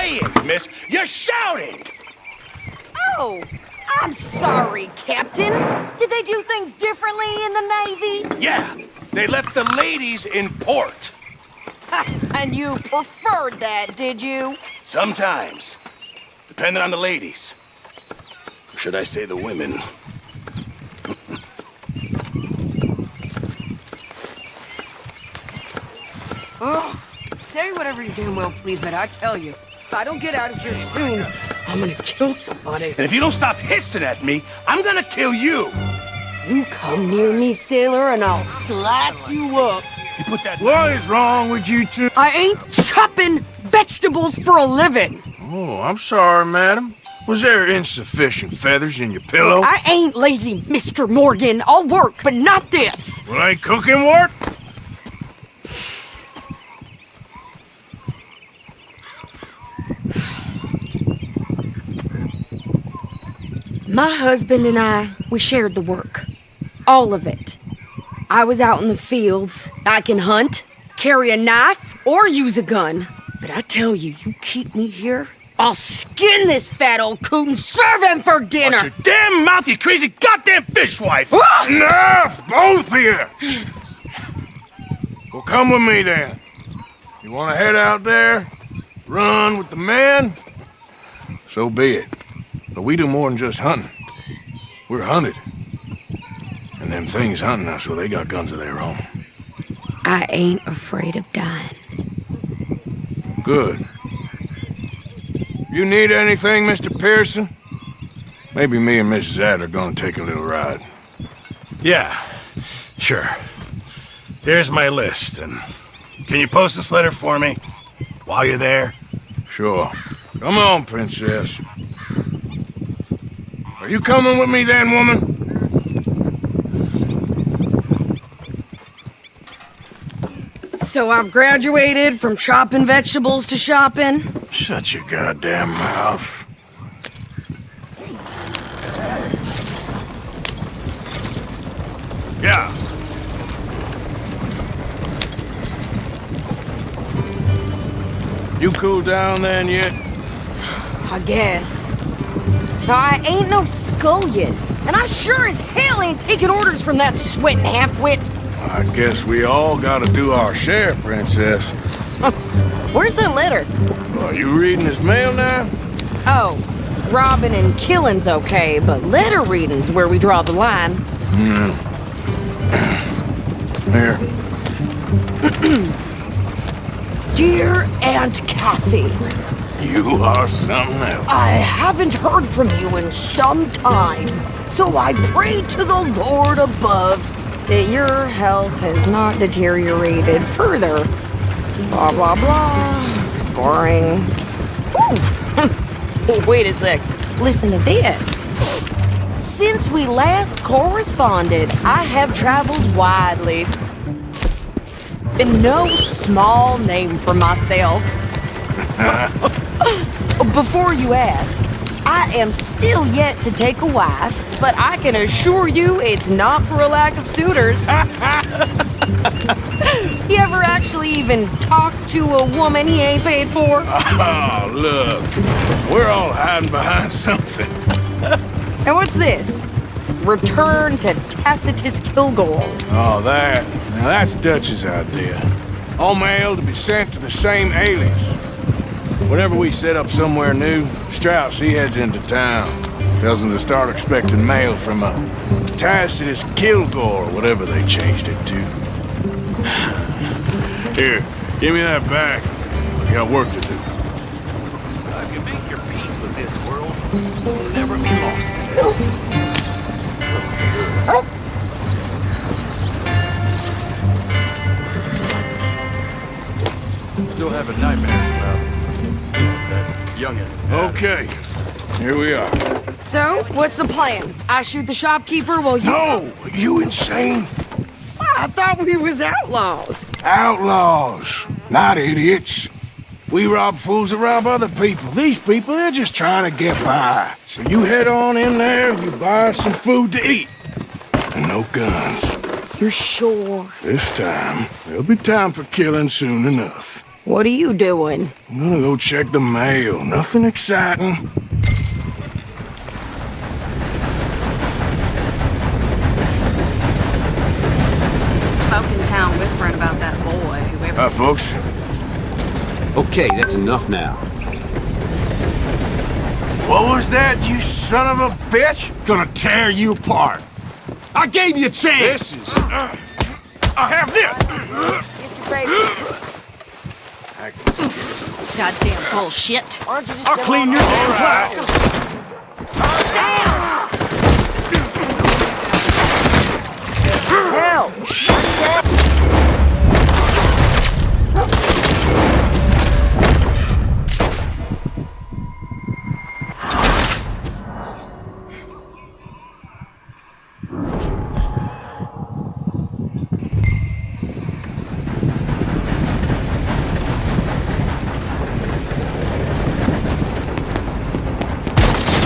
saying, miss. You're shouting! Oh, I'm sorry, Captain. Did they do things differently in the Navy? Yeah, they left the ladies in port. And you preferred that, did you? Sometimes. Depending on the ladies. Or should I say the women? Oh, say whatever you damn well please, but I tell you, if I don't get out of here soon, I'm gonna kill somebody. And if you don't stop hissing at me, I'm gonna kill you! You come near me, sailor, and I'll slice you up. You put that... What is wrong with you two? I ain't chopping vegetables for a living. Oh, I'm sorry, madam. Was there insufficient feathers in your pillow? I ain't lazy, Mr. Morgan. I'll work, but not this. Well, ain't cooking work? My husband and I, we shared the work. All of it. I was out in the fields. I can hunt, carry a knife, or use a gun. But I tell you, you keep me here, I'll skin this fat old coot and serve him for dinner. Watch your damn mouth, you crazy goddamn fishwife! Enough, both of you! Well, come with me then. You want to head out there, run with the men? So be it. But we do more than just hunting. We're hunted. And them things hunting us, well, they got guns of their own. I ain't afraid of dying. Good. You need anything, Mr. Pearson? Maybe me and Mrs. Ad are gonna take a little ride. Yeah, sure. Here's my list, and can you post this letter for me while you're there? Sure. Come on, Princess. Are you coming with me then, woman? So I've graduated from chopping vegetables to shopping. Shut your goddamn mouth. Yeah. You cool down then yet? I guess. Now, I ain't no scullion, and I sure as hell ain't taking orders from that sweating half-wit. I guess we all gotta do our share, Princess. Where's that letter? Are you reading his mail now? Oh, robbing and killing's okay, but letter reading's where we draw the line. Here. Dear Aunt Kathy, You are something else. I haven't heard from you in some time, so I pray to the Lord above that your health has not deteriorated further. Blah, blah, blah. It's boring. Ooh. Wait a sec. Listen to this. Since we last corresponded, I have traveled widely. Been no small name for myself. Before you ask, I am still yet to take a wife, but I can assure you it's not for a lack of suitors. You ever actually even talk to a woman he ain't paid for? Oh, look. We're all hiding behind something. And what's this? Return to Tacitus Kilgore. Oh, that. Now, that's Dutch's idea. All mail to be sent to the same alias. Whenever we set up somewhere new, Strauss, he heads into town. Tells them to start expecting mail from a Tacitus Kilgore, whatever they changed it to. Here, give me that back. We got work to do. If you make your peace with this world, you'll never be lost. Still having nightmares about that youngin'. Okay, here we are. So, what's the plan? I shoot the shopkeeper while you... No! You insane? I thought we was outlaws. Outlaws, not idiots. We rob fools that rob other people. These people, they're just trying to get by. So you head on in there and you buy us some food to eat. And no guns. You're sure? This time, there'll be time for killing soon enough. What are you doing? I'm gonna go check the mail. Nothing exciting. Folk in town whispering about that boy, whoever. Hi, folks. Okay, that's enough now. What was that, you son of a bitch? Gonna tear you apart. I gave you a chance. This is... I have this! Get your baby. Goddamn bullshit. Why don't you just I'll sit clean on your the- damn clothes. Damn! Hell! Shut down!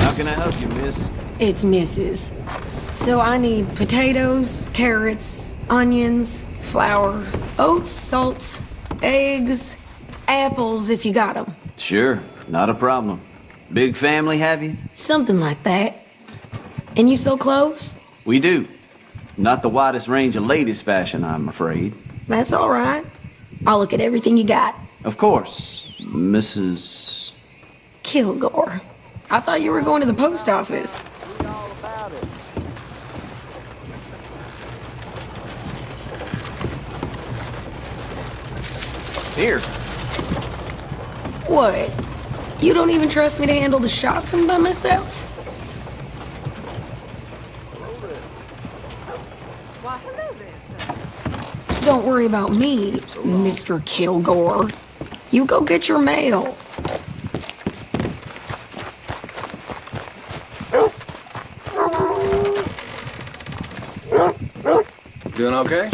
How can I help you, miss? It's Mrs. So I need potatoes, carrots, onions, flour, oats, salt, eggs, apples if you got 'em. Sure, not a problem. Big family, have you? Something like that. And you sew clothes? We do. Not the widest range of ladies' fashion, I'm afraid. That's all right. I'll look at everything you got. Of course, Mrs. Kilgore. I thought you were going to the post office. Here. What? You don't even trust me to handle the shopping by myself? Don't worry about me, Mr. Kilgore. You go get your mail. Doing okay?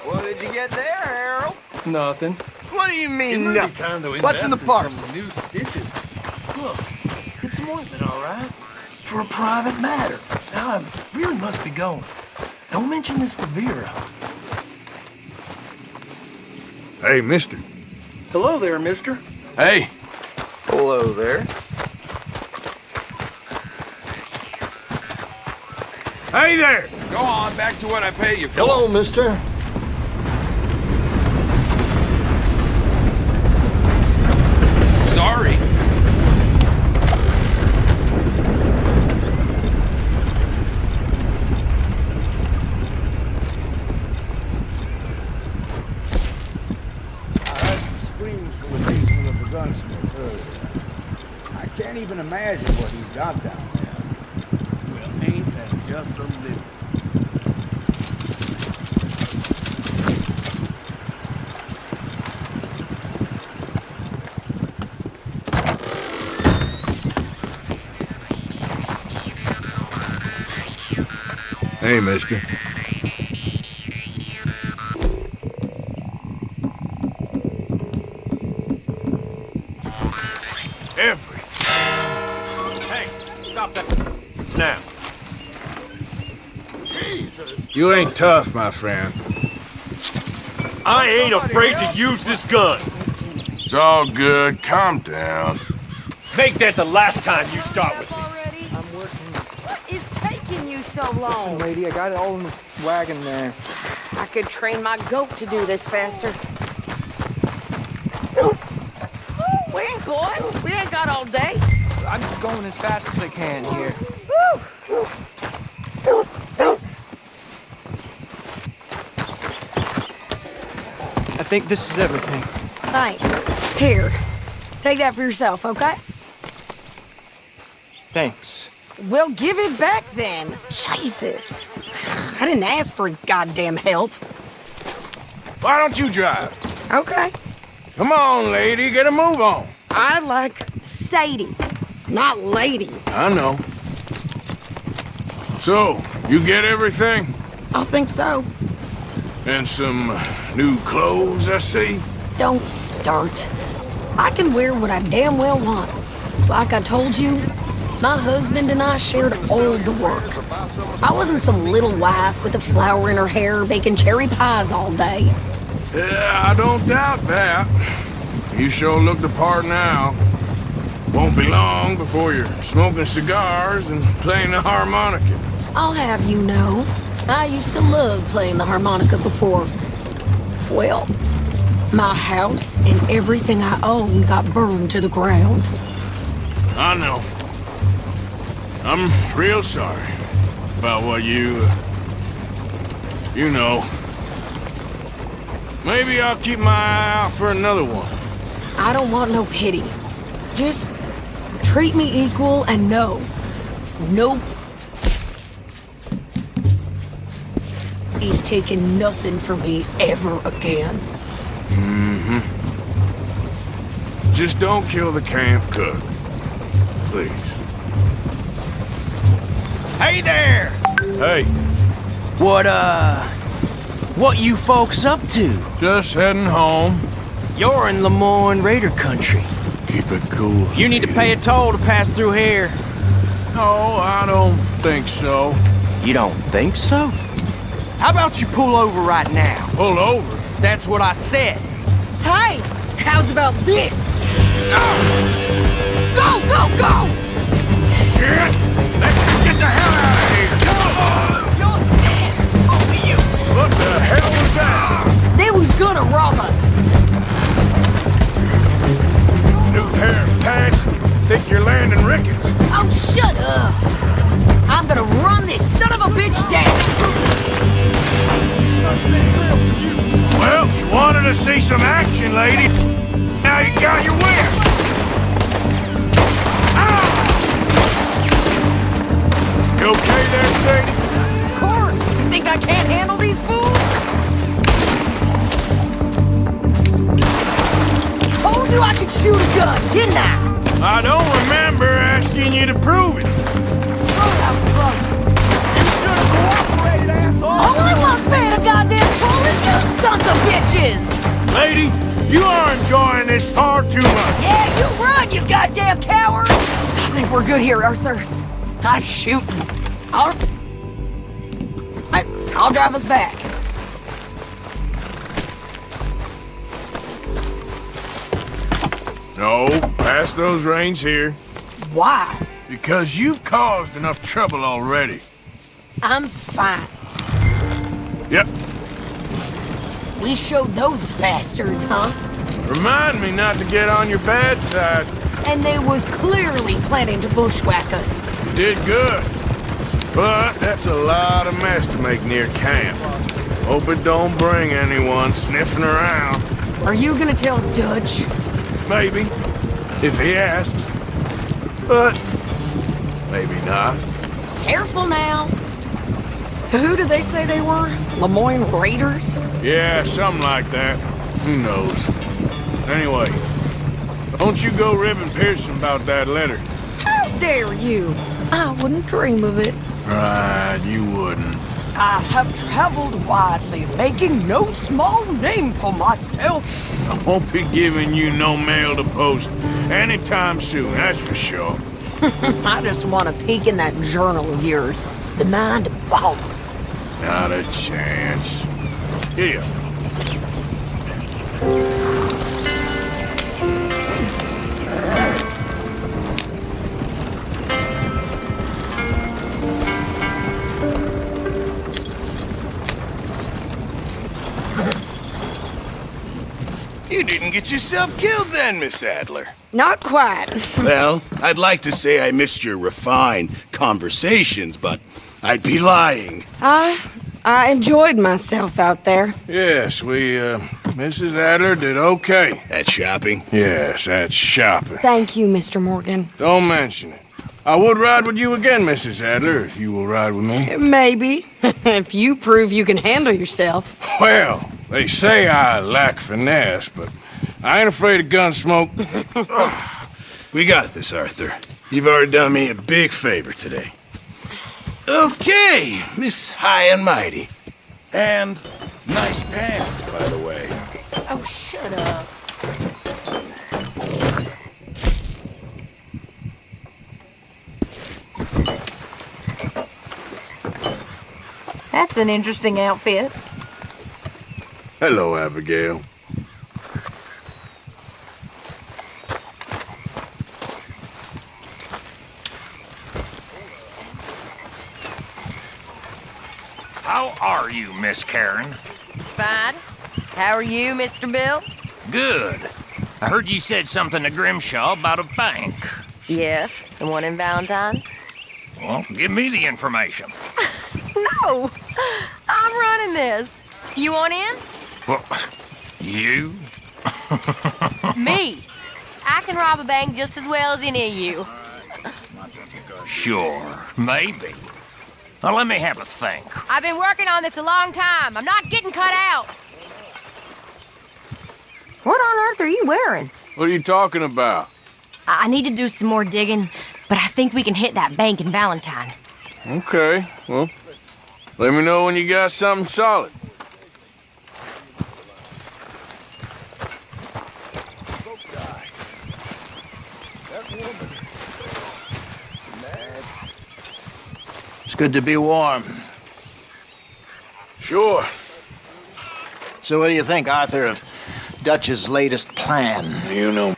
What did you get there, Harold? Nothing. What do you mean, nothing? What's in the parcel? New stitches. Look, it's an ointment, all right? For a private matter. Now, I really must be going. Don't mention this to Vera. Hey, mister. Hello there, mister. Hey. Hello there. Hey there! Go on, back to what I pay you for. Hello, mister. Sorry. I heard some screams from the basement of the gunsmith earlier. I can't even imagine what he's got down there. Well, ain't that just a little? Hey, mister. Every. Hey, stop that now. You ain't tough, my friend. I ain't afraid to use this gun. It's all good. Calm down. Make that the last time you start with me. Already? What is taking you so long? Lady, I got it all in the wagon there. I could train my goat to do this faster. Wait, boy. We ain't got all day. I'm going as fast as I can here. I think this is everything. Thanks. Here. Take that for yourself, okay? Thanks. Well, give it back then. Jesus. I didn't ask for his goddamn help. Why don't you drive? Okay. Come on, lady. Get a move on. I like Sadie, not lady. I know. So, you get everything? I think so. And some new clothes, I see? Don't start. I can wear what I damn well want. Like I told you, My husband and I shared all the work. I wasn't some little wife with a flower in her hair baking cherry pies all day. Yeah, I don't doubt that. You sure look the part now. Won't be long before you're smoking cigars and playing the harmonica. I'll have you know, I used to love playing the harmonica before. Well, my house and everything I owned got burned to the ground. I know. I'm real sorry about what you know. Maybe I'll keep my eye out for another one. I don't want no pity. Just treat me equal and no. He's taking nothing from me ever again. Just don't kill the camp cook. Please. Hey there! Hey, What you folks up to? just heading home. You're in Lemoyne Raider country. Keep it cool. You need to pay a toll to pass through here. No, I don't think so. You don't think so? How about you pull over right now? Pull over. That's what I said. Hey, how's about this? Go, go, go! Shit! Let's get the hell out of here! You're dead! Only you! What the hell was that? They was gonna rob us. New pair of pants? Think you're landing Ricketts? Oh, shut up! I'm gonna run this son of a bitch down! Well, you wanted to see some action, lady. Now you got your wish. Ah! You okay there, Sadie? Of course! You think I can't handle these fools? Told you I could shoot a gun, didn't I? I don't remember asking you to prove it. Oh, that was close. You should have cooperated, asshole! Only one's paying a goddamn toll is you sons of bitches! Lady, you are enjoying this far too much. Yeah, you run, you goddamn coward! I think we're good here, Arthur. I'm shooting. I'll drive us back. No, pass those reins here. Why? Because you've caused enough trouble already. I'm fine. Yep. We showed those bastards, huh? Remind me not to get on your bad side. And they was clearly planning to bushwhack us. You did good. But that's a lot of mess to make near camp. Hope it don't bring anyone sniffing around. Are you gonna tell Dutch? Maybe, if he asks. But maybe not. Careful now. So who did they say they were? Lemoyne Raiders? Yeah, something like that. Who knows? Anyway, don't you go ribbing Pearson about that letter. How dare you? I wouldn't dream of it. Right, you wouldn't. I have traveled widely, making no small name for myself. I won't be giving you no mail to post anytime soon, that's for sure. I just want to peek in that journal of yours. The mind boggles. Not a chance. Here. You didn't get yourself killed then, Miss Adler. Not quite. Well, I'd like to say I missed your refined conversations, but I'd be lying. I enjoyed myself out there. Yes, Mrs. Adler did okay. At shopping? Yes, that's shopping. Thank you, Mr. Morgan. Don't mention it. I would ride with you again, Mrs. Adler, if you will ride with me. Maybe. If you prove you can handle yourself. Well, they say I lack finesse, but I ain't afraid of gun smoke. We got this, Arthur. You've already done me a big favor today. Okay, Miss High and Mighty. And nice pants, by the way. Oh, shut up. That's an interesting outfit. Hello, Abigail. How are you, Miss Karen? Fine. How are you, Mr. Bill? Good. I heard you said something to Grimshaw about a bank. Yes, the one in Valentine. Well, give me the information. No, I'm running this. You want in? Well, you? Me. I can rob a bank just as well as any of you. Sure, maybe. Now let me have a think. I've been working on this a long time. I'm not getting cut out. What on earth are you wearing? What are you talking about? I need to do some more digging, but I think we can hit that bank in Valentine. Okay, well, let me know when you got something solid. It's good to be warm. Sure. So what do you think, Arthur, of Dutch's latest plan? You know,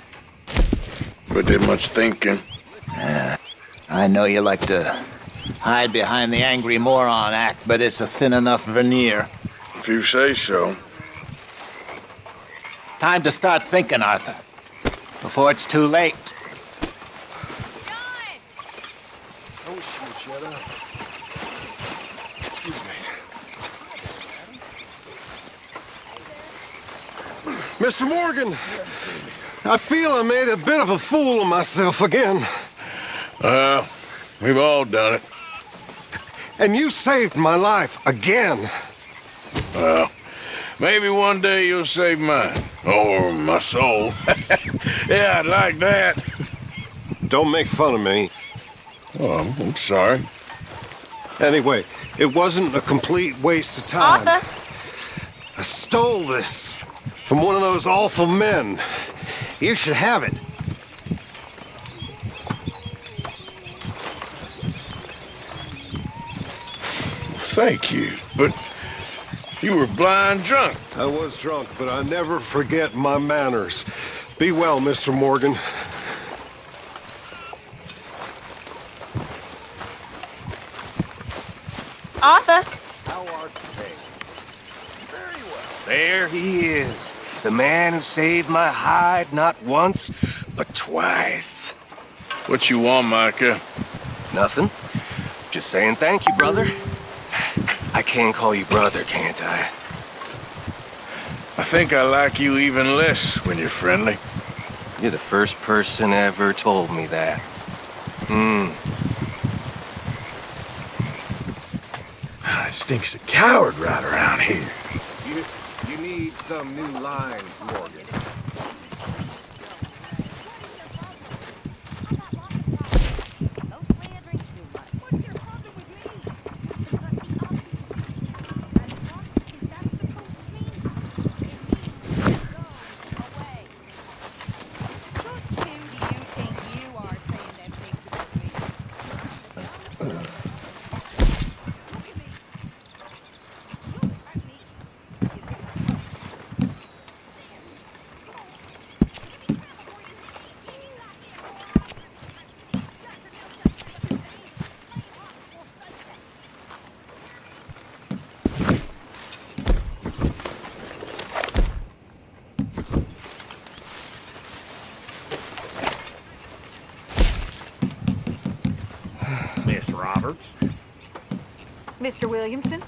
but did much thinking. I know you like to hide behind the angry moron act, but it's a thin enough veneer. If you say so. It's time to start thinking, Arthur, before it's too late. Mr. Morgan, I feel I made a bit of a fool of myself again. We've all done it. And you saved my life again. Well, maybe one day you'll save mine. Or my soul. Yeah, I'd like that. Don't make fun of me. Oh, I'm sorry. Anyway, it wasn't a complete waste of time. Arthur? I stole this from one of those awful men. You should have it. Thank you, but you were blind drunk. I was drunk, but I never forget my manners. Be well, Mr. Morgan. Arthur? How art thou? Very well. There he is. The man who saved my hide not once, but twice. What you want, Micah? Nothing. Just saying thank you, brother. I can call you brother, can't I? I think I like you even less when you're friendly. You're the first person ever told me that. It stinks of coward right around here. You need some new lines, Morgan. Miss Roberts. Mr. Williamson?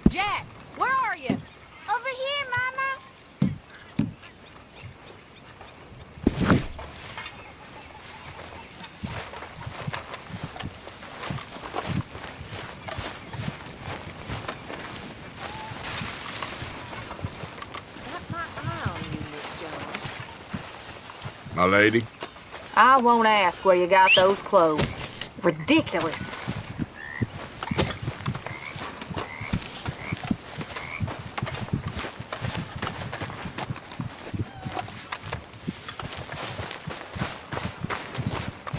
Jack, where are you? Over here, Mama. Got my eye on you, Miss Jones. My lady? I won't ask where you got those clothes. Ridiculous.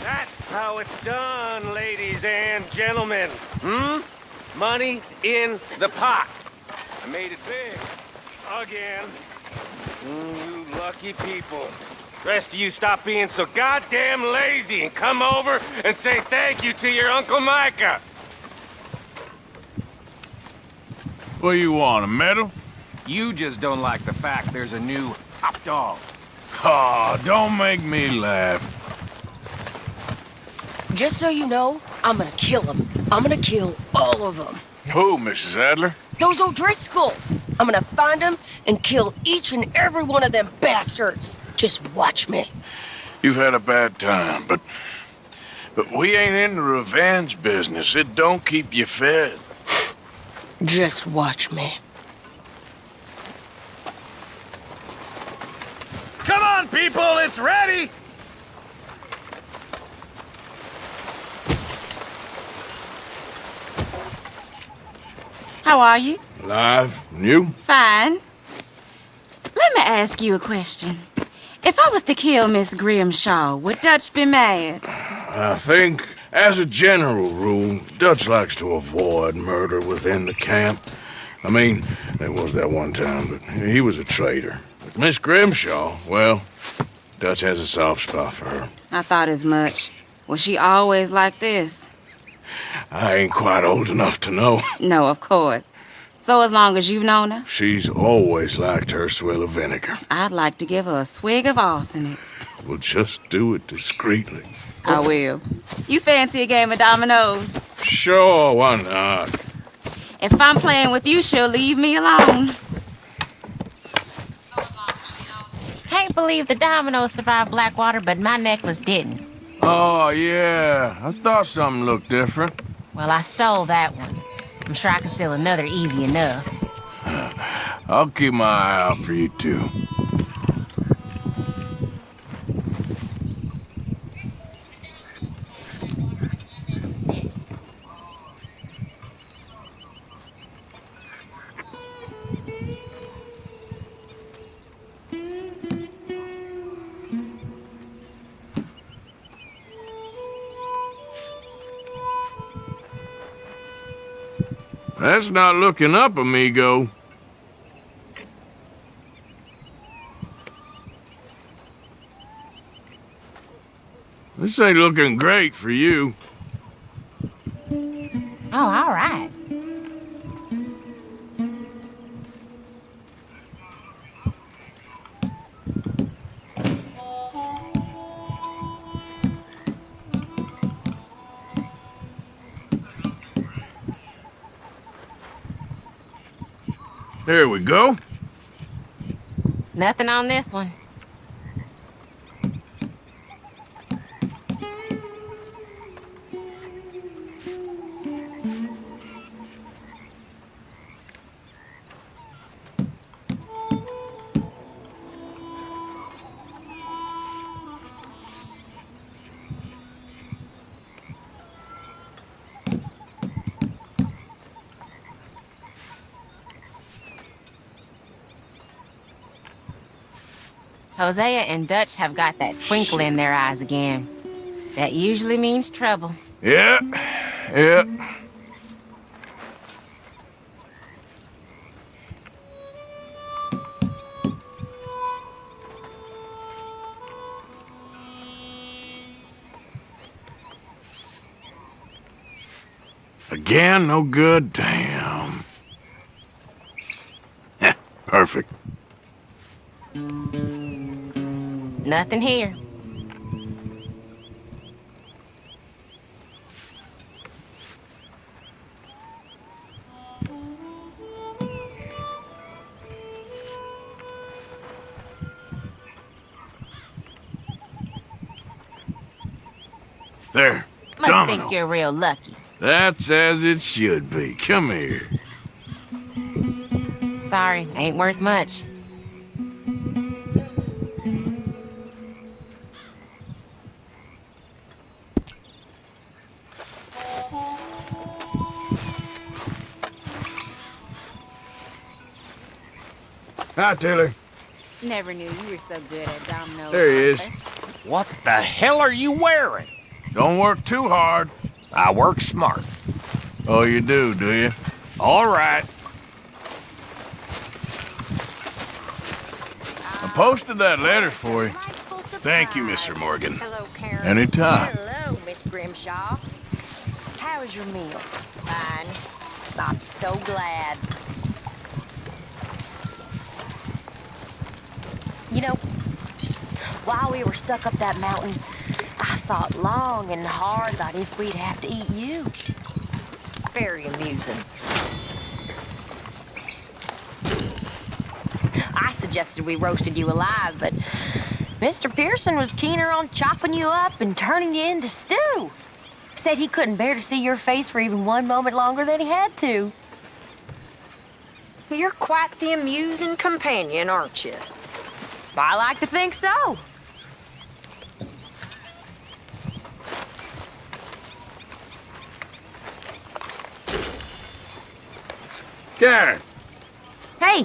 That's how it's done, ladies and gentlemen. Money in the pot. I made it big. Again. You lucky people. Rest of you stop being so goddamn lazy and come over and say thank you to your Uncle Micah. What do you want, a medal? You just don't like the fact there's a new hot dog. Aw, don't make me laugh. Just so you know, I'm gonna kill them. I'm gonna kill all of them. Who, Mrs. Adler? Those O'Driscolls! I'm gonna find them and kill each and every one of them bastards. Just watch me. You've had a bad time, but we ain't in the revenge business. It don't keep you fed. Just watch me. Come on, people, it's ready! How are you? Alive? And you? Fine. Let me ask you a question. If I was to kill Miss Grimshaw, would Dutch be mad? I think, as a general rule, Dutch likes to avoid murder within the camp. I mean, there was that one time, but he was a traitor. But Miss Grimshaw, well, Dutch has a soft spot for her. I thought as much. Was she always like this? I ain't quite old enough to know. No, of course. So as long as you've known her? She's always liked her swill of vinegar. I'd like to give her a swig of arsenic. We'll just do it discreetly. I will. You fancy a game of dominoes? Sure, why not? If I'm playing with you, she'll leave me alone. Can't believe the dominoes survived Blackwater, but my necklace didn't. Oh, yeah. I thought something looked different. Well, I stole that one. I'm sure I can steal another easy enough. I'll keep my eye out for you, too. That's not looking up, amigo. This ain't looking great for you. Oh, all right. There we go. Nothing on this one. Hosea and Dutch have got that twinkle in their eyes again. That usually means trouble. Yeah, yeah. Again, no good? Damn. Perfect. Nothing here. There. Must Domino. think you're real lucky. That's as it should be. Come here. Sorry, ain't worth much. Hi, Taylor. Never knew you were so good at dominoes. There he is. What the hell are you wearing? Don't work too hard. I work smart. Oh, you do you? All right. I posted that letter for you. Thank you, Mr. Morgan. Hello, Karen. Anytime. Hello, Miss Grimshaw. How was your meal? Fine. I'm so glad. You know, while we were stuck up that mountain, I thought long and hard about if we'd have to eat you. Very amusing. I suggested we roasted you alive, but Mr. Pearson was keener on chopping you up and turning you into stew. Said he couldn't bear to see your face for even one moment longer than he had to. You're quite the amusing companion, aren't you? I like to think so. Karen, Hey.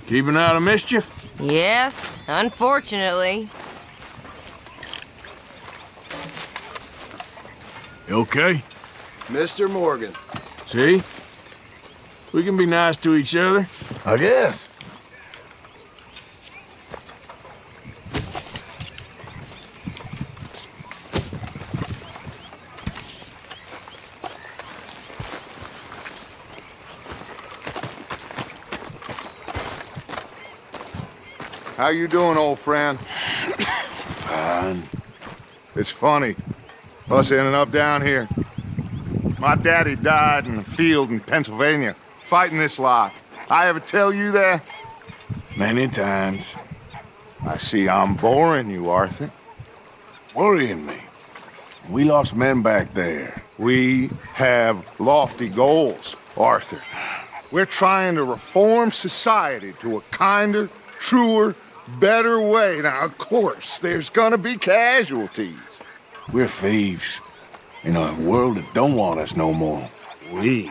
keeping out of mischief? Yes, unfortunately. You okay? Mr. Morgan. See? We can be nice to each other. I guess. How you doing, old friend? Fine. It's funny, us ending up down here. My daddy died in the field in Pennsylvania, fighting this lot. I ever tell you that? Many times. I see I'm boring you, Arthur. Worrying me. We lost men back there. We have lofty goals, Arthur. We're trying to reform society to a kinder, truer, better way. Now, of course, there's gonna be casualties. We're thieves in a world that don't want us no more. We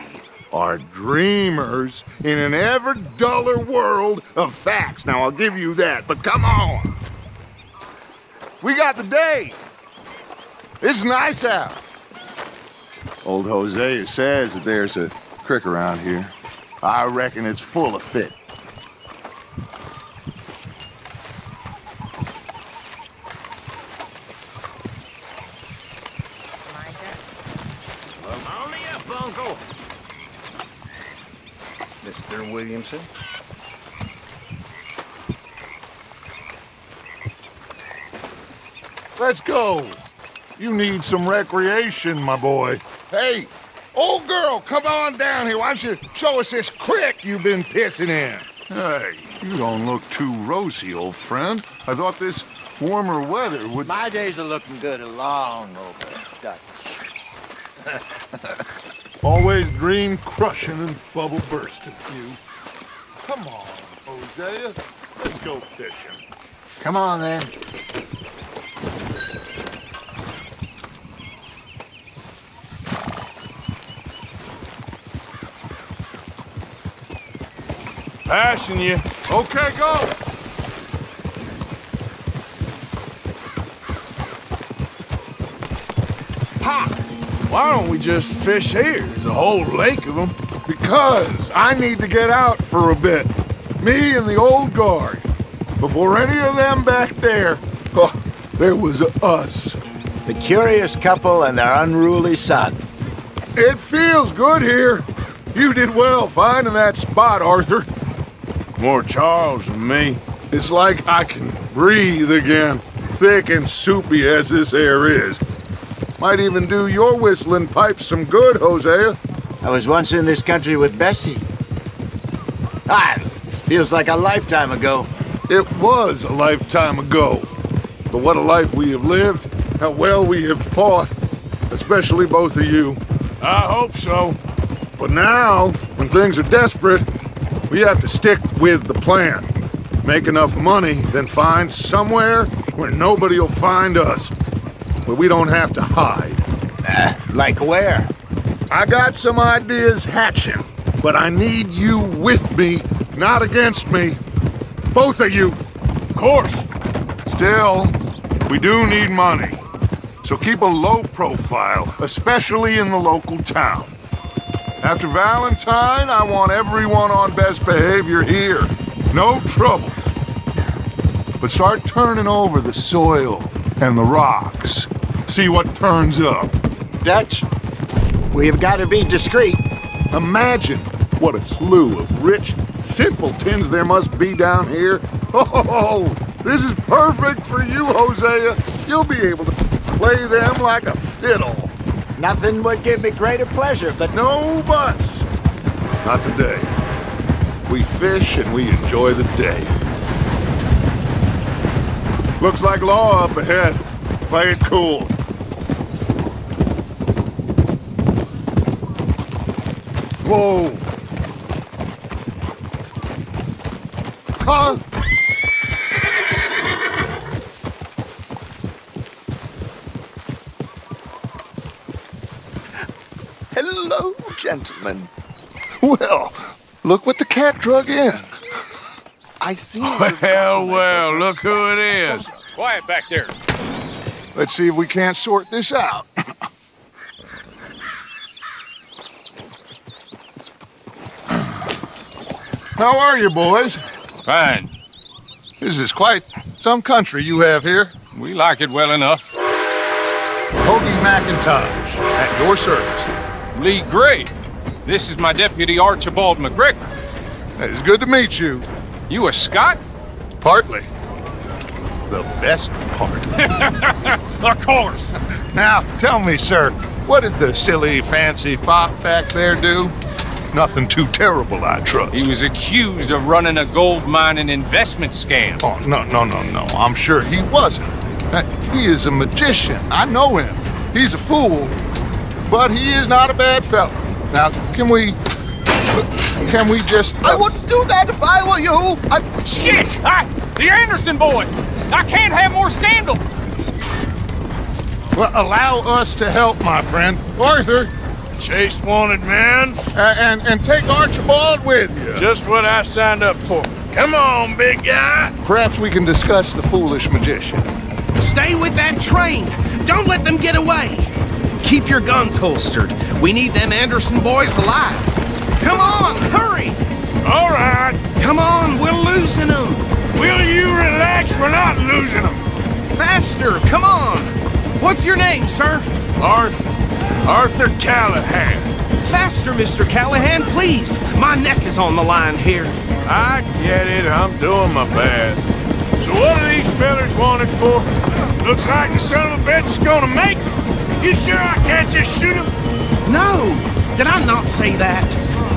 are dreamers in an ever duller world of facts. Now, I'll give you that, but come on. We got the day. It's nice out. Old Hosea says that there's a creek around here. I reckon it's full of fish. Only up, Uncle. Mr. Williamson? Let's go. You need some recreation, my boy. Hey, old girl, come on down here. Why don't you show us this creek you've been pissing in? Hey, you don't look too rosy, old friend. I thought this warmer weather would... My days are looking good along over, Dutch. Always dream crushing and bubble bursting, you. Come on, Hosea. Let's go fishing. Come on, then. Passing you. Okay, go. Ha! Why don't we just fish here? There's a whole lake of them. Because I need to get out for a bit. Me and the old guard. Before any of them back there, there was us. The curious couple and their unruly son. It feels good here. You did well finding that spot, Arthur. More Charles than me. It's like I can breathe again, thick and soupy as this air is. Might even do your whistling pipes some good, Hosea. I was once in this country with Bessie. Feels like a lifetime ago. It was a lifetime ago. But what a life we have lived, how well we have fought, especially both of you. I hope so. But now, when things are desperate, we have to stick with the plan. Make enough money, then find somewhere where nobody will find us. Where we don't have to hide. Like where? I got some ideas hatching, but I need you with me, not against me. Both of you. Of course. Still, we do need money. So keep a low profile, especially in the local town. After Valentine, I want everyone on best behavior here. No trouble. But start turning over the soil and the rocks. See what turns up. Dutch, we've got to be discreet. Imagine what a slew of rich simpletons there must be down here. Oh, this is perfect for you, Hosea. You'll be able to play them like a fiddle. Nothing would give me greater pleasure, but No buts. Not today. We fish and we enjoy the day. Looks like law up ahead. Play it cool. Whoa. Huh? hello, gentlemen. Well, look what the cat drug in. I see. Well, look who it is. Quiet back there. Let's see if we can't sort this out. How are you, boys? Fine. This is quite some country you have here. We like it well enough. Hoagie McIntosh, at your service. Lee Gray. This is my deputy Archibald McGregor. It's good to meet you. You a Scot? Partly. The best part. Of course. Now, tell me, sir, what did the silly, fancy fop back there do? Nothing too terrible, I trust. He was accused of running a gold mining investment scam. Oh, no. I'm sure he wasn't. He is a magician. I know him. He's a fool, but he is not a bad fellow. Now, can we just... I wouldn't do that if I were you. Shit! The Anderson boys! I can't have more scandal! Well, allow us to help, my friend. Arthur, Chase wanted man. and take Archibald with you. Just what I signed up for. Come on, big guy. Perhaps we can discuss the foolish magician. Stay with that train. Don't let them get away. Keep your guns holstered. We need them Anderson boys alive. Come on, hurry. All right. Come on, we're losing them. Will you relax? We're not losing them. Faster, come on. What's your name, sir? Arthur Callahan. Faster, Mr. Callahan, please. My neck is on the line here. I get it. I'm doing my best. So what are these fellers wanted for? Looks like the son of a bitch is gonna make it. You sure I can't just shoot him? No. Did I not say that?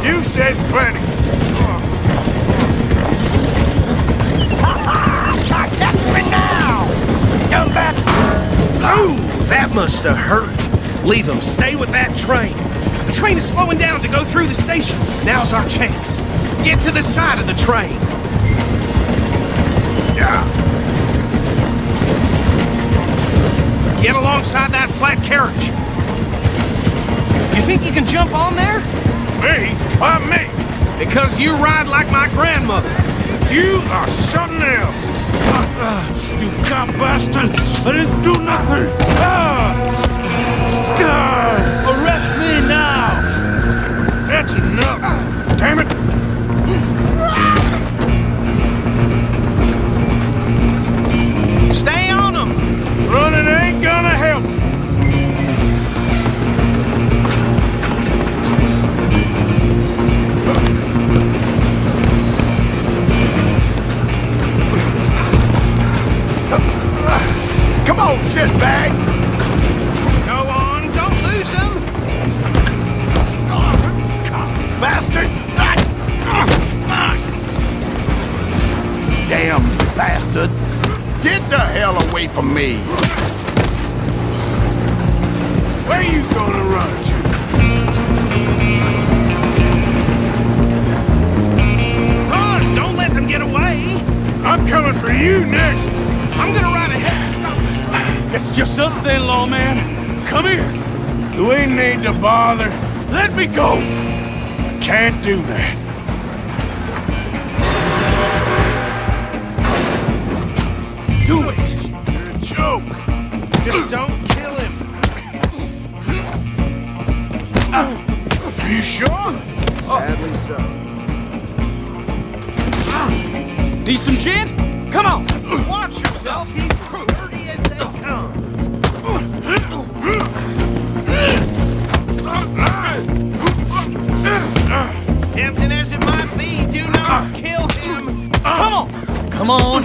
You said plenty. Catch me now! Come back! Oh, that must have hurt. Leave him. Stay with that train. The train is slowing down to go through the station. Now's our chance. Get to the side of the train. Yeah. Get alongside that flat carriage. You think you can jump on there? Me? Why me? Because you ride like my grandmother. You are something else. You cop bastard! I didn't do nothing! Arrest me now! That's enough! Damn it! Stay on them! Running ain't gonna help! Come on, shitbag! Go on, don't lose him! Bastard! Damn bastard. Get the hell away from me. Where you gonna run to? Run! Don't let them get away! I'm coming for you next! I'm gonna ride ahead to stop the train! It's just us then, lawman. Come here. Do we need to bother? Let me go. I can't do that. Do it! You're a joke. Just don't kill him! You sure? Sadly so. Need some gin? Come on! Watch yourself, he's as dirty as they come. Tempting as it might be, do not kill him! Come on! Come on!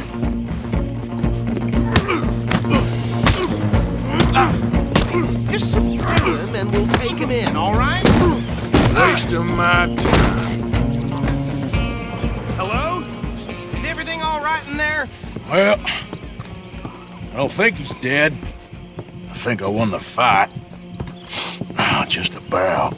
Just subdue him and we'll take him in, all right? Waste of my time. Hello? Is everything all right in there? Well, I don't think he's dead. I think I won the fight. Oh, just about.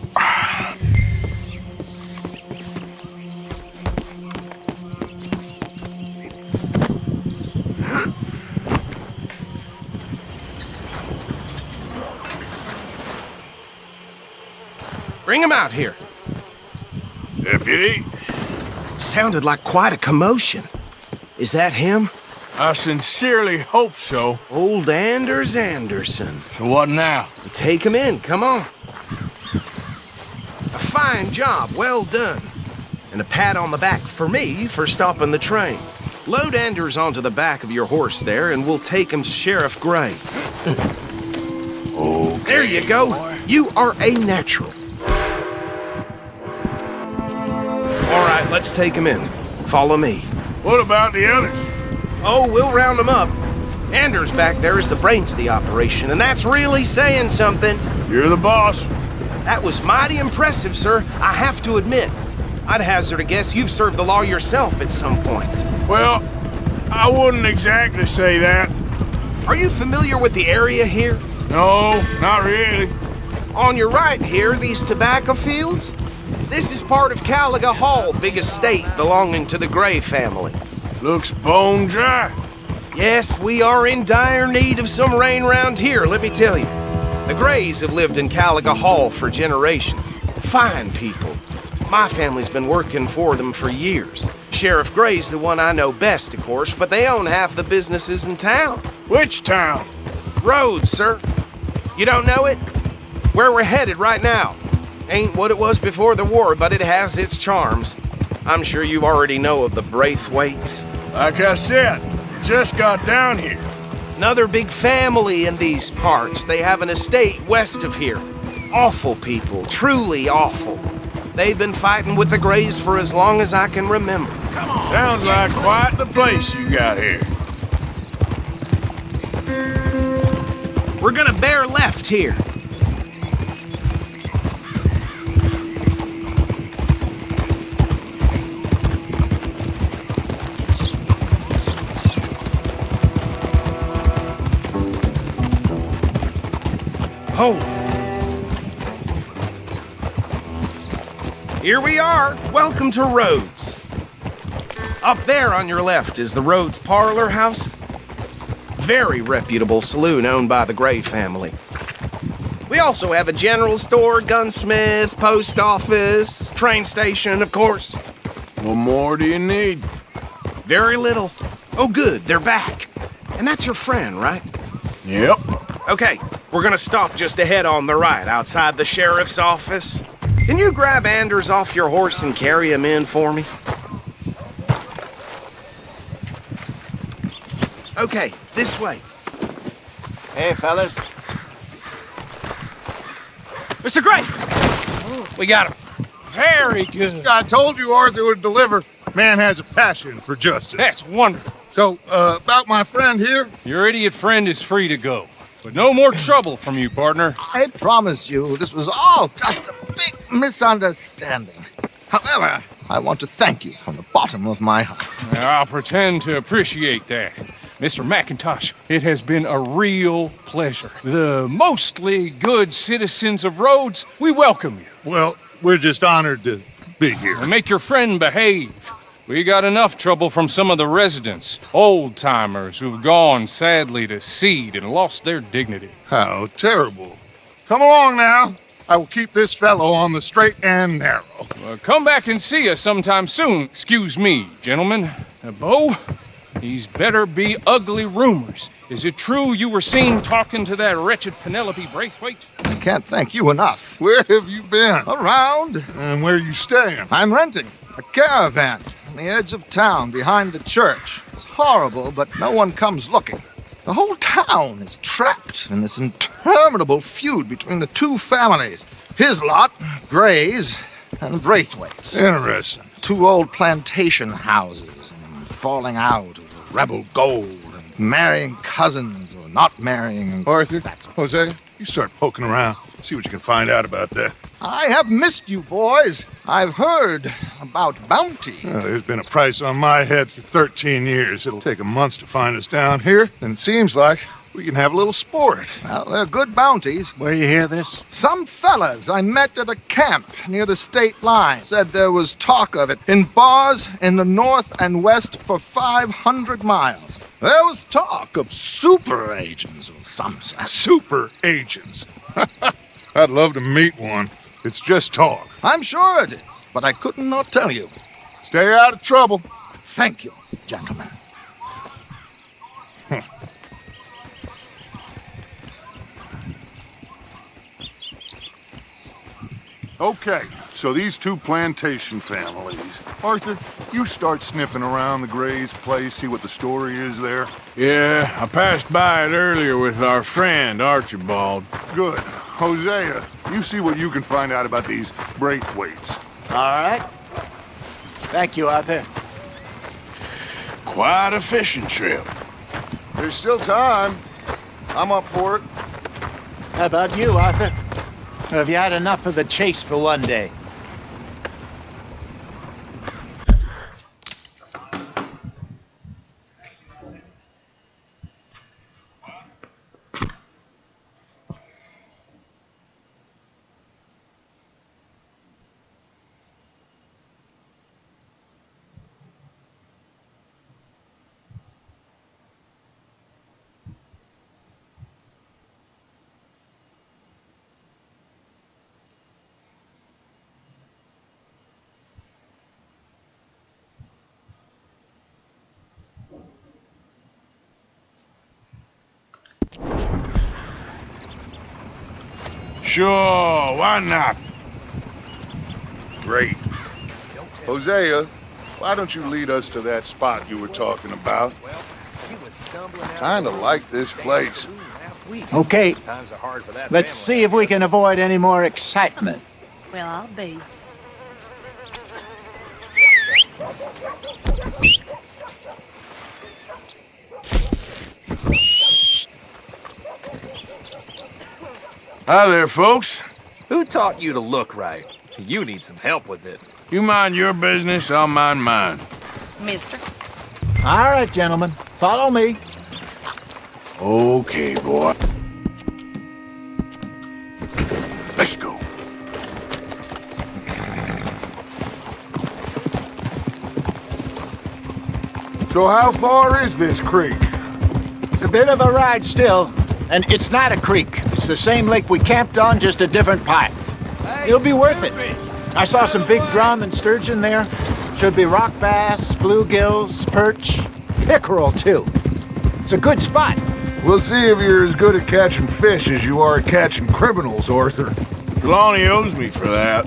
Bring him out here. Deputy? Sounded like quite a commotion. Is that him? I sincerely hope so. Old Anders Anderson. So what now? Take him in, come on. A fine job, well done. And a pat on the back for me for stopping the train. Load Anders onto the back of your horse there, and we'll take him to Sheriff Gray. Okay. There you go. Boy. You are a natural. All right, let's take him in. Follow me. What about the others? Oh, we'll round them up. Anders back there is the brains of the operation, and that's really saying something. You're the boss. That was mighty impressive, sir. I have to admit. I'd hazard a guess you've served the law yourself at some point. Well, I wouldn't exactly say that. Are you familiar with the area here? No, not really. On your right here, these tobacco fields? This is part of Caliga Hall, big estate belonging to the Gray family. Looks bone dry. Yes, we are in dire need of some rain round here, let me tell you. The Grays have lived in Caliga Hall for generations. Fine people. My family's been working for them for years. Sheriff Gray's the one I know best, of course, but they own half the businesses in town. Which town? Rhodes, sir. You don't know it? Where we're headed right now. Ain't what it was before the war, but it has its charms. I'm sure you already know of the Braithwaites. Like I said, just got down here. Another big family in these parts. They have an estate west of here. Awful people, truly awful. They've been fighting with the Grays for as long as I can remember. Come on. Sounds like quite the place you got here. We're gonna bear left here. Hold. Here we are. Welcome to Rhodes. Up there on your left is the Rhodes Parlor House. Very reputable saloon owned by the Gray family. We also have a general store, gunsmith, post office, train station, of course. What more do you need? Very little. Oh, good, they're back. And that's your friend, right? Yep. Okay, we're gonna stop just ahead on the right, outside the sheriff's office. Can you grab Anders off your horse and carry him in for me? Okay, this way. Hey, fellas. Mr. Gray! We got him. Very good. I told you Arthur would deliver. Man has a passion for justice. That's wonderful. So, about my friend here? Your idiot friend is free to go. But no more trouble from you, partner. I promise you, this was all just a big misunderstanding. However, I want to thank you from the bottom of my heart. I'll pretend to appreciate that. Mr. McIntosh, it has been a real pleasure. The mostly good citizens of Rhodes, we welcome you. Well, we're just honored to be here. And make your friend behave. We got enough trouble from some of the residents, old-timers who've gone, sadly, to seed and lost their dignity. How terrible. Come along now. I will keep this fellow on the straight and narrow. Come back and see us sometime soon. Excuse me, gentlemen. Bo, these better be ugly rumors. Is it true you were seen talking to that wretched Penelope Braithwaite? can't thank you enough. Where have you been? Around. And where you staying? I'm renting a caravan on the edge of town behind the church. It's horrible, but no one comes looking. The whole town is trapped in this interminable feud between the two families. His lot, Gray's, and Braithwaite's. Interesting. 2 old plantation houses and falling out over rebel gold and marrying cousins or not marrying. Arthur, Hosea, you start poking around. See what you can find out about that. I have missed you, boys. I've heard about bounty. There's been a price on my head for 13 years. It'll take 'em months to find us down here, and it seems like we can have a little sport. Well, they're good bounties. Where you hear this? Some fellas I met at a camp near the state line said there was talk of it in bars in the north and west for 500 miles. There was talk of super agents of some sort. Super agents. I'd love to meet one. It's just talk. I'm sure it is, but I couldn't not tell you. Stay out of trouble. Thank you, gentlemen. Okay, so these 2 plantation families. Arthur, you start sniffing around the Gray's place, see what the story is there. Yeah, I passed by it earlier with our friend, Archibald. Good. Hosea, you see what you can find out about these Braithwaites. All right. Thank you, Arthur. Quite a fishing trip. There's still time. I'm up for it. How about you, Arthur? Have you had enough of the chase for one day? Sure, why not? Great. Hosea, why don't you lead us to that spot you were talking about? Kinda like this place. Okay. Let's see if we can avoid any more excitement. Well, I'll be. Hi there, folks. Who taught you to look right? You need some help with it. You mind your business, I'll mind mine. Mister. All right, gentlemen. Follow me. Okay, boy. Let's go. So how far is this creek? It's a bit of a ride still, and it's not a creek. It's the same lake we camped on, just a different part. It'll be worth it. I saw some big drum and sturgeon there. Should be rock bass, bluegills, perch, pickerel too. It's a good spot. We'll see if you're as good at catching fish as you are at catching criminals, Arthur. Trelawney owes me for that.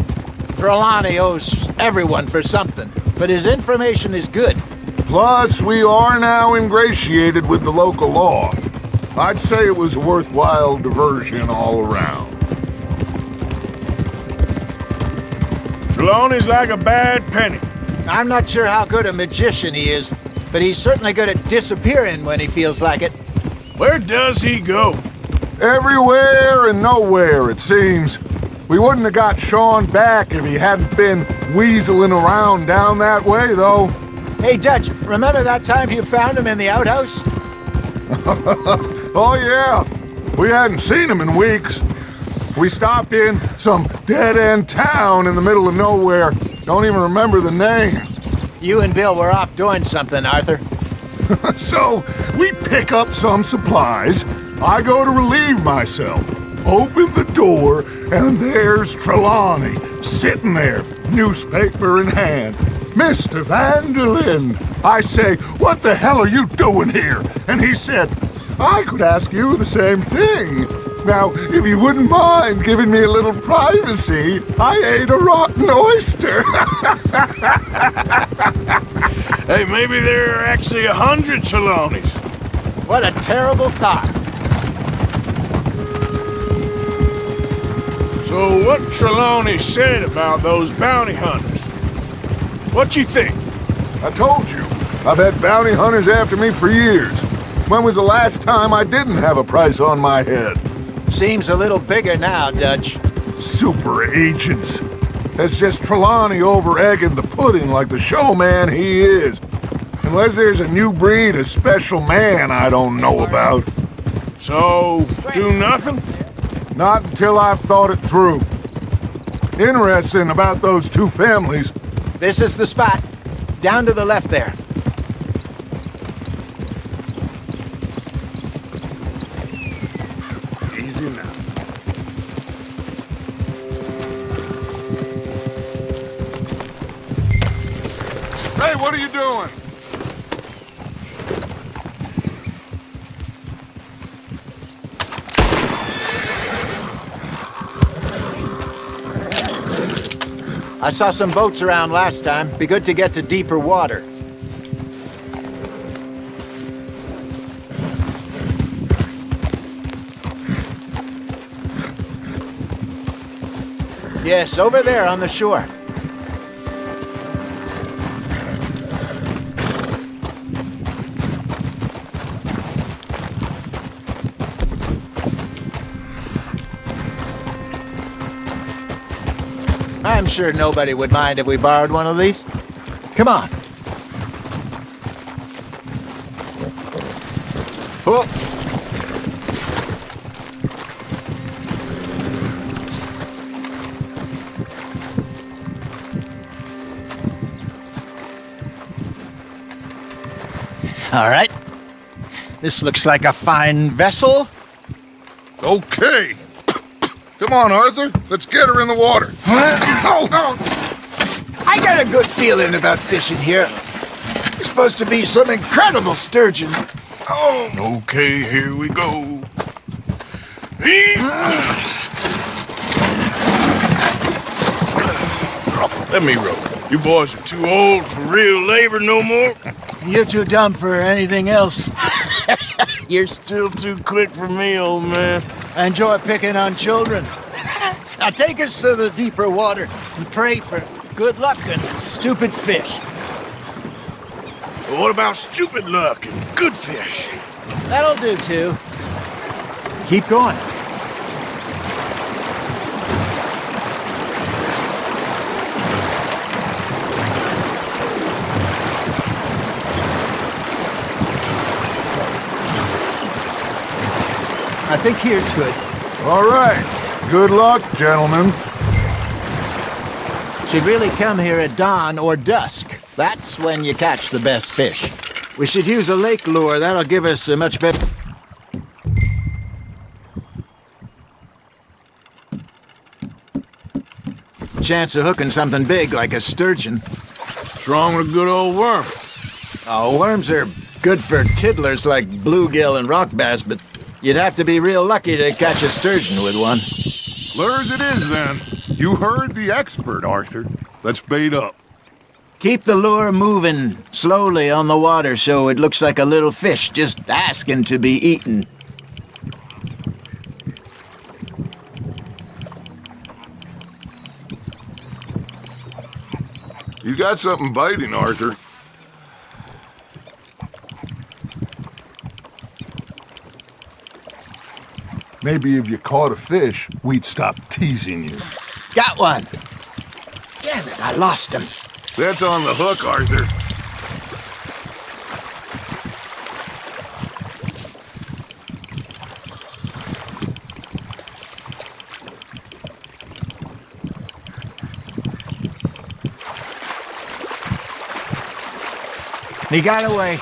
Trelawney owes everyone for something, but his information is good. Plus, we are now ingratiated with the local law. I'd say it was a worthwhile diversion all around. Trelawney's like a bad penny. I'm not sure how good a magician he is, but he's certainly good at disappearing when he feels like it. Where does he go? Everywhere and nowhere, it seems. We wouldn't have got Sean back if he hadn't been weaseling around down that way, though. Hey, Dutch, remember that time you found him in the outhouse? Oh, yeah. We hadn't seen him in weeks. We stopped in some dead-end town in the middle of nowhere. Don't even remember the name. You and Bill were off doing something, Arthur. So, we pick up some supplies. I go to relieve myself. Open the door, and there's Trelawney, sitting there, newspaper in hand. Mr. Van der Linde. I say, what the hell are you doing here? And he said, I could ask you the same thing. Now, if you wouldn't mind giving me a little privacy, I ate a rotten oyster. Hey, maybe there are actually 100 Trelawneys. What a terrible thought. So what Trelawney said about those bounty hunters? What you think? I told you, I've had bounty hunters after me for years. When was the last time I didn't have a price on my head? Seems a little bigger now, Dutch. Super agents. That's just Trelawney over-egging the pudding like the showman he is. Unless there's a new breed of special man I don't know about. So, do nothing? Not until I've thought it through. Interesting about those two families. This is the spot. Down to the left there. Easy now. Hey, what are you doing? I saw some boats around last time. Be good to get to deeper water. Yes, over there on the shore. I'm sure nobody would mind if we borrowed one of these. Come on. Oh. All right. This looks like a fine vessel. Okay. Come on, Arthur. Let's get her in the water. I got a good feeling about fishing here. There's supposed to be some incredible sturgeon. Oh. Okay, here we go. Let me row. You boys are too old for real labor no more. You're too dumb for anything else. You're still too quick for me, old man. I enjoy picking on children. Now take us to the deeper water and pray for good luck and stupid fish. Well, what about stupid luck and good fish? That'll do, too. Keep going. I think here's good. All right. Good luck, gentlemen. Should really come here at dawn or dusk. That's when you catch the best fish. We should use a lake lure. That'll give us a much better chance of hooking something big like a sturgeon. What's wrong with a good old worm? Oh, worms are good for tiddlers like bluegill and rock bass, but you'd have to be real lucky to catch a sturgeon with one. Lures it is, then. You heard the expert, Arthur. Let's bait up. Keep the lure moving slowly on the water so it looks like a little fish just asking to be eaten. You got something biting, Arthur. Maybe if you caught a fish, we'd stop teasing you. Got one. Damn it, I lost him. That's on the hook, Arthur. He got away.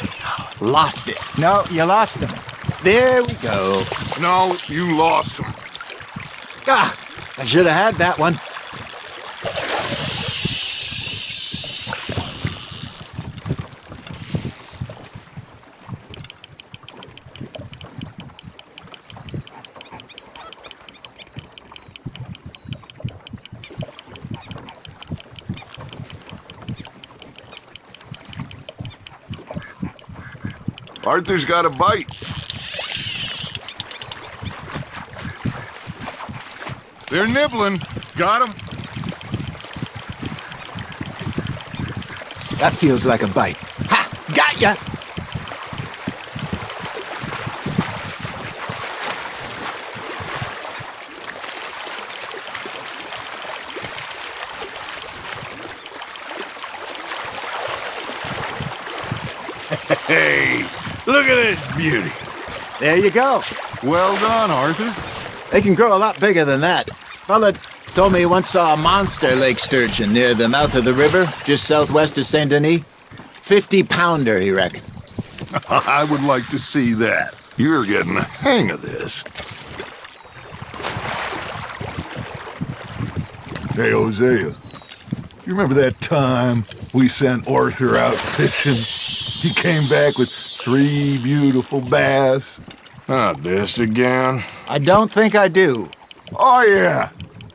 Lost it. No, you lost him. There we go. No, you lost him. Ah, I should have had that one. Arthur's got a bite. They're nibbling. Got him. That feels like a bite. Ha! Got ya! Hey, look at this beauty. There you go. Well done, Arthur. They can grow a lot bigger than that. Fella told me he once saw a monster lake sturgeon near the mouth of the river, just southwest of Saint Denis. 50-pounder, he reckoned. I would like to see that. You're getting the hang of this. Hey, Hosea, you remember that time we sent Arthur out fishing? He came back with 3 beautiful bass. Not this again. I don't think I do. Oh, yeah,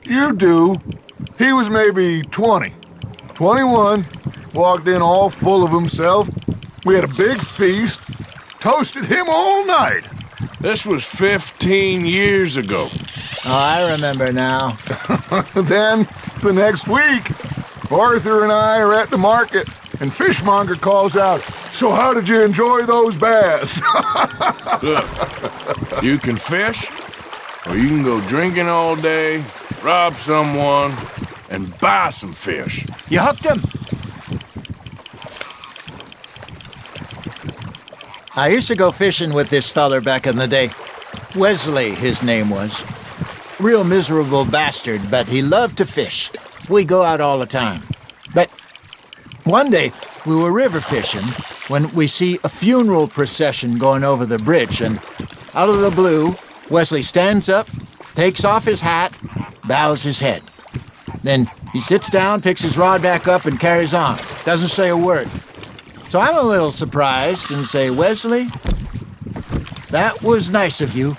you do. He was maybe 20, 21, walked in all full of himself. We had a big feast, toasted him all night. This was 15 years ago. Oh, I remember now. Then, the next week, Arthur and I are at the market, and Fishmonger calls out, "So how did you enjoy those bass?" Look, you can fish, or you can go drinking all day, rob someone, and buy some fish. You hooked him. I used to go fishing with this feller back in the day. Wesley, his name was. Real miserable bastard, but he loved to fish. We'd go out all the time. But one day, we were river fishing when we see a funeral procession going over the bridge, and out of the blue, Wesley stands up, takes off his hat, bows his head. Then he sits down, picks his rod back up, and carries on. Doesn't say a word. So I'm a little surprised and say, "Wesley, that was nice of you."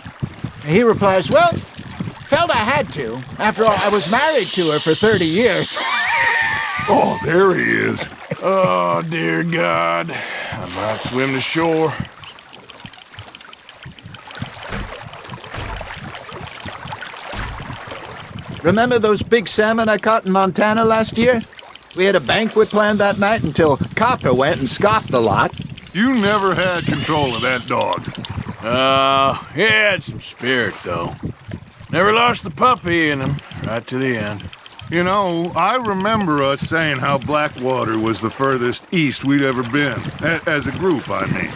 And he replies, "Well, felt I had to. After all, I was married to her for 30 years. Oh, there he is. Oh, dear God. I might swim to shore. Remember those big salmon I caught in Montana last year? We had a banquet planned that night until Copper went and scoffed the lot. You never had control of that dog. He had some spirit, though. Never lost the puppy in him, right to the end. You know, I remember us saying how Blackwater was the furthest east we'd ever been. As a group, I mean.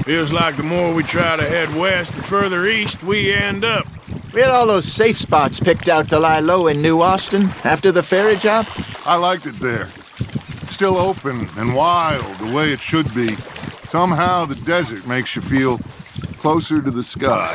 Feels like the more we try to head west, the further east we end up. We had all those safe spots picked out to lie low in New Austin after the ferry job. I liked it there. Still open and wild, the way it should be. Somehow the desert makes you feel closer to the sky.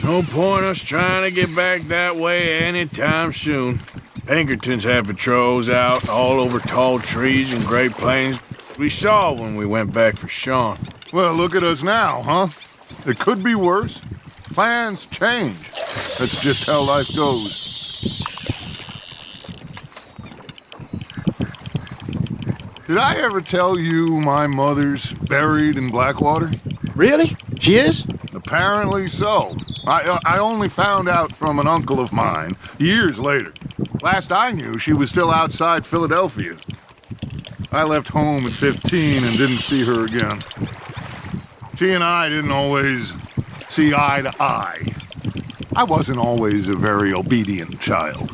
No point us trying to get back that way anytime soon. Pinkertons had patrols out all over tall trees and Great Plains. We saw when we went back for Sean. Well, look at us now, huh? It could be worse. Plans change. That's just how life goes. Did I ever tell you my mother's buried in Blackwater? Really? She is? Apparently so. I only found out from an uncle of mine years later. Last I knew, she was still outside Philadelphia. I left home at 15 and didn't see her again. She and I didn't always see eye to eye. I wasn't always a very obedient child.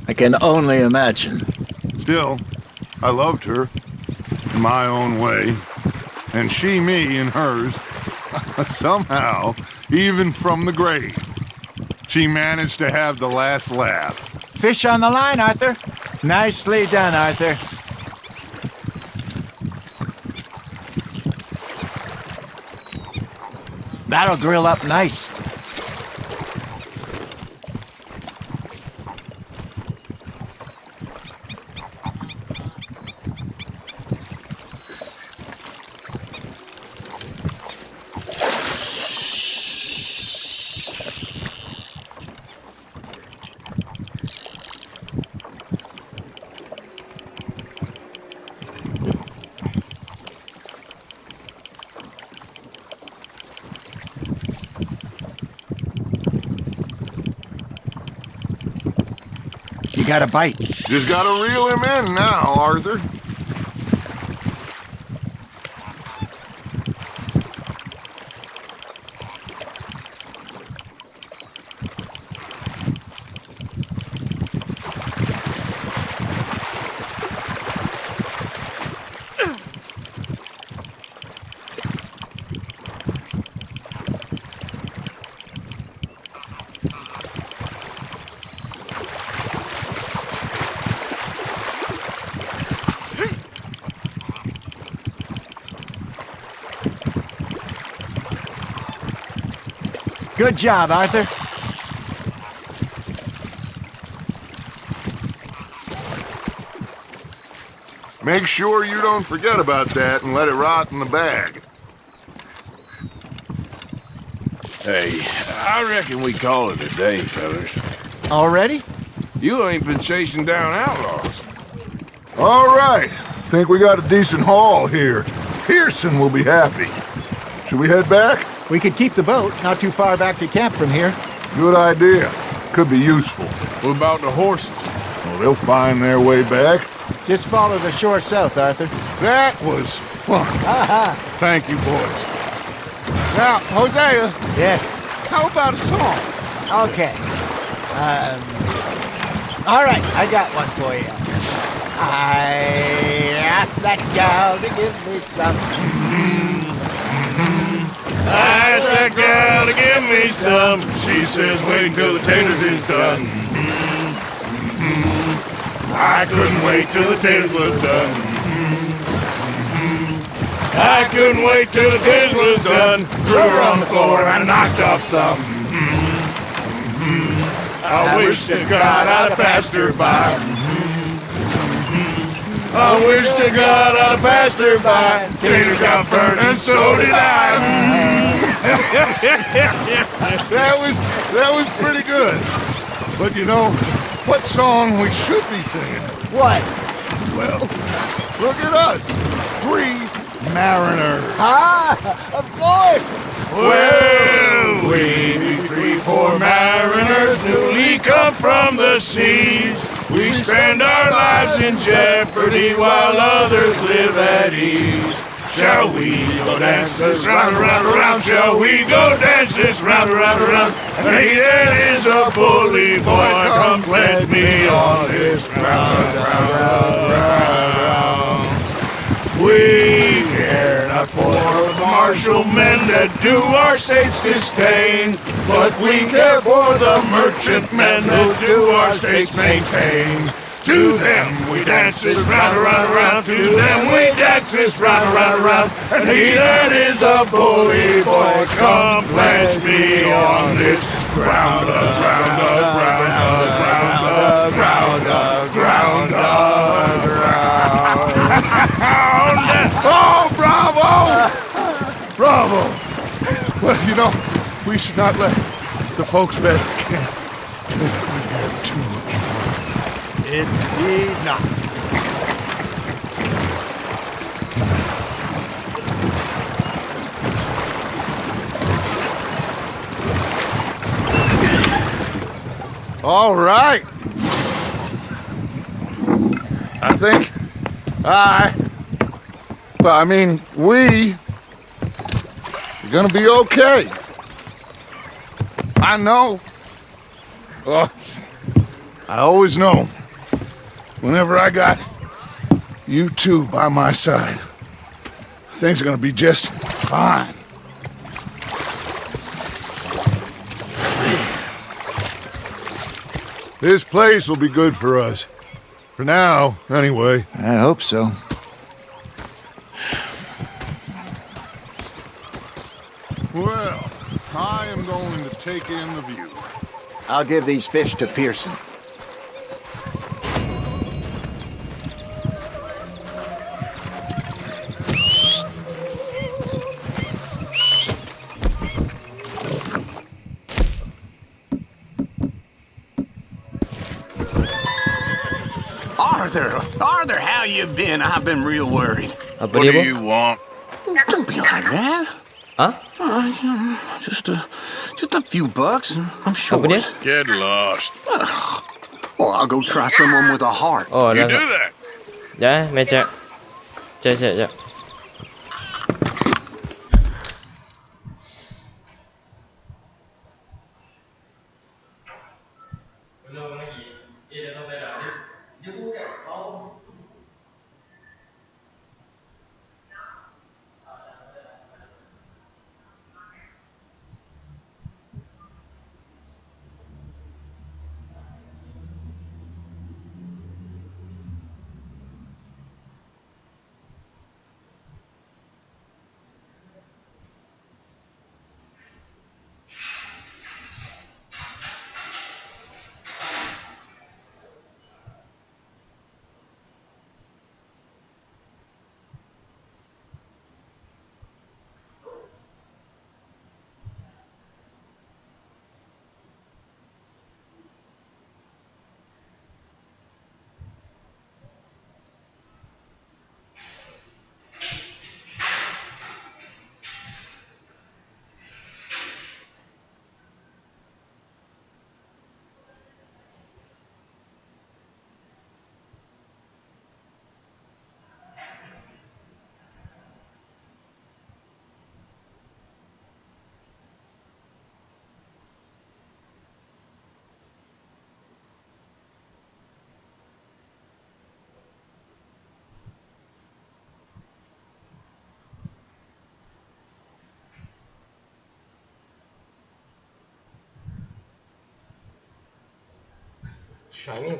I can only imagine. Still, I loved her in my own way, and she me in hers. Somehow, even from the grave, she managed to have the last laugh. Fish on the line, Arthur. Nicely done, Arthur. That'll grill up nice. got a bite. Just gotta reel him in now, Arthur. Good job, Arthur. Make sure you don't forget about that and let it rot in the bag. Hey, I reckon we call it a day, fellas. Already? You ain't been chasing down outlaws. All right. Think we got a decent haul here. Pearson will be happy. Should we head back? We could keep the boat not too far back to camp from here. Good idea. Could be useful. What about the horses? Well, they'll find their way back. Just follow the shore south, Arthur. That was fun. Thank you, boys. Now, Hosea. Yes. How about a song? Okay. All right, I got one for you. I asked that gal to give me some. I asked that gal to give me some. She says wait till the taters is done. I couldn't wait till the taters was done. I couldn't wait till the taters was done. Threw her on the floor and I knocked off some. I wish to God I'd passed her by. I wish to God I'd passed her by. Taters got burned and so did I. That was pretty good. But you know, what song we should be singing? What? Well, look at us. 3 mariners. Ah, of course. Well, we be 3 poor mariners newly come from the seas. We spend our lives in jeopardy while others live at ease. Shall we go dance this round, around, around? Shall we go dance this round, around, around? Hey, there is a bully boy, come pledge me on this ground, round. We care not for the martial men that do our state's disdain, but we care for the merchant men who do our state's maintain. To them we dance this round, around, around. To them we dance this round, around, around. And he that is a bully boy, come pledge me on this ground, ground, ground, ground, ground, ground, ground. Oh, bravo! Bravo! Well, you know, we should not let the folks back at camp think we had too much fun. Indeed not. All right. I think we're gonna be okay. I know. Oh, I always know. Whenever I got you two by my side, things are gonna be just fine. This place will be good for us. For now, anyway. I hope so. Well, I am going to take in the view. I'll give these fish to Pearson. Arthur, how you been? I've been real worried. What do you want? Don't be like that. Huh? Just a few bucks. I'm sure. Get lost. Well, I'll go try someone with a heart. Ồ, You đang... do that. Dạ, mẹ chạy. Chạy. Shining.